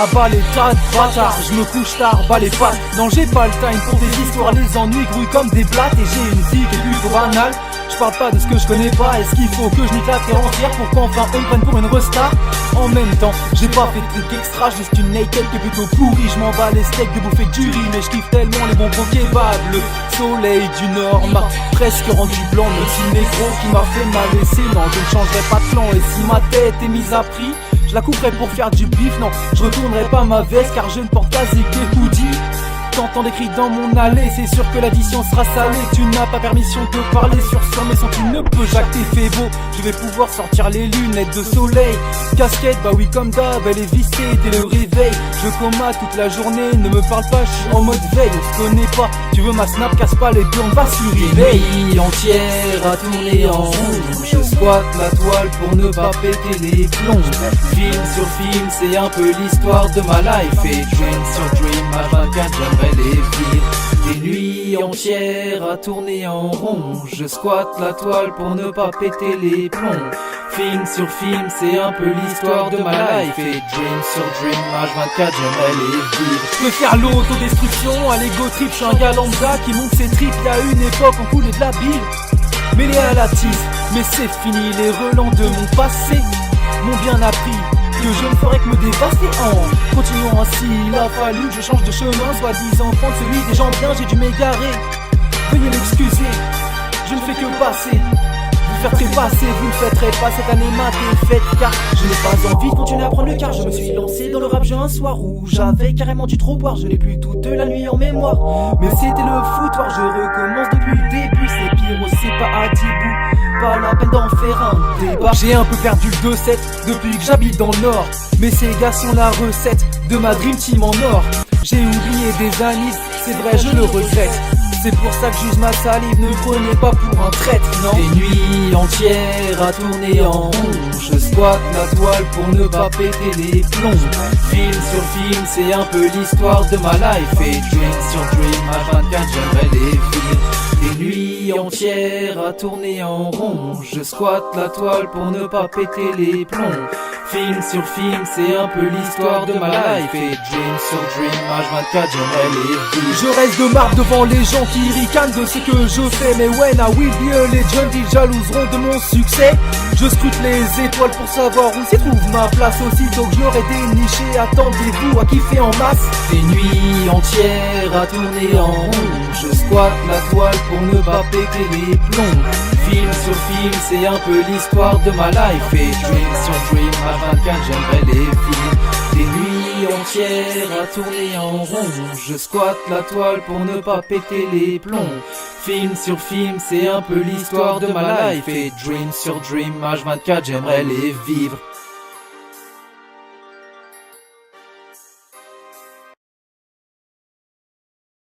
à bas les tas de bâtards. Je me couche tard, bas les pattes. Non, j'ai pas le time pour des histoires, les ennuis grouillent comme des blattes. Et j'ai une vie qui est plutôt banale. Je parle pas de ce que je connais pas. Est-ce qu'il faut que je nique la terre entière pour qu'enfin on me prenne pour une resta? En même temps, j'ai pas fait de trucs extra, juste une naked qui est plutôt pourrie. Je m'en bats les steaks de bouffer du riz, mais je kiffe tellement les bons kebabs. Le soleil du nord m'a presque rendu blanc. Le petit négro qui m'a fait mal laisser. Non, je ne changerai pas de plan. Et si ma tête est mise à prix, je la couperai pour faire du bif. Non, je retournerai pas ma veste car je ne porte quasi que hoodie. T'entends des cris dans mon allée, c'est sûr que l'addition sera salée. Tu n'as pas permission de parler sur mes sons, tu ne peux jacter, fait beau. Je vais pouvoir sortir les lunettes de soleil. Casquette, bah oui comme d'hab, elle est vissée dès le réveil. Je coma toute la journée, ne me parle pas, je suis en mode veille. On se connaît pas, tu veux ma snap, casse pas les deux, on va sur Des nuits entières à tourner en rond. Je squatte la toile pour ne pas péter les plombs. Film sur film, c'est un peu l'histoire de ma life. Et dream sur dream, à 24 j'aimerais les vivre. Des nuits entières à tourner en rond. Je squatte la toile pour ne pas péter les plombs. Film sur film, c'est un peu l'histoire de ma life. Et dream sur dream, H24 j'aimerais les vivre. Je peux faire l'autodestruction, à l'ego trip, je suis un gars lambda qui monte ses tripes. Y'a une époque on coulait de la bile, mêlé à la tise. Mais c'est fini, les relents de mon passé m'ont bien appris que je ne ferais que me dévaster. En continuant ainsi, il a fallu que je change de chemin, soi-disant prendre celui des gens bien, j'ai dû m'égarer. Veuillez m'excuser, je ne fais que passer. Vous faire trépasser, vous ne fêterez pas cette année ma défaite. Car je n'ai pas envie de continuer à prendre le quart. Je me suis lancé dans le rap, j'ai un soir où j'avais carrément dû trop boire. Je n'ai plus toute la nuit en mémoire, mais c'était le foutoir. Je recommence depuis le début, c'est pire, c'est pas à 10 bouts. Pas la peine d'en faire un débat. J'ai un peu perdu le 2-7 depuis que j'habite dans le nord. Mais ces gars sont la recette de ma dream team en or. J'ai oublié des années, c'est vrai je le regrette. C'est pour ça que j'use ma salive, ne prenez pas pour un traître, non. Des nuits entières à tourner en rond. Je squatte la toile pour ne pas péter les plombs. Film sur film, c'est un peu l'histoire de ma life. Et dream sur dream, H24 j'aimerais les vivre. Des nuits entières à tourner en rond. Je squatte la toile pour ne pas péter les plombs. Film sur film, c'est un peu l'histoire de ma life. Et dream sur dream, H24 j'aimerais les vivre. Je reste de marque devant les gens qui ricanent de ce que je fais. Mais when I will be a legend, ils jalouseront de mon succès. Je scrute les étoiles pour savoir où s'y trouve ma place. Aussitôt que je l'aurai déniché, attendez-vous à kiffer en masse. Des nuits entières à tourner en rond. Je squatte la toile pour ne pas péter les plombs. Film sur film, c'est un peu l'histoire de ma life. Et dream sur dream, H24 j'aimerais les vivre. Des nuits entières à tourner en rond. Je squatte la toile pour ne pas péter les plombs. Film sur film, c'est un peu l'histoire de ma life. Et dream sur dream, H24 j'aimerais les vivre.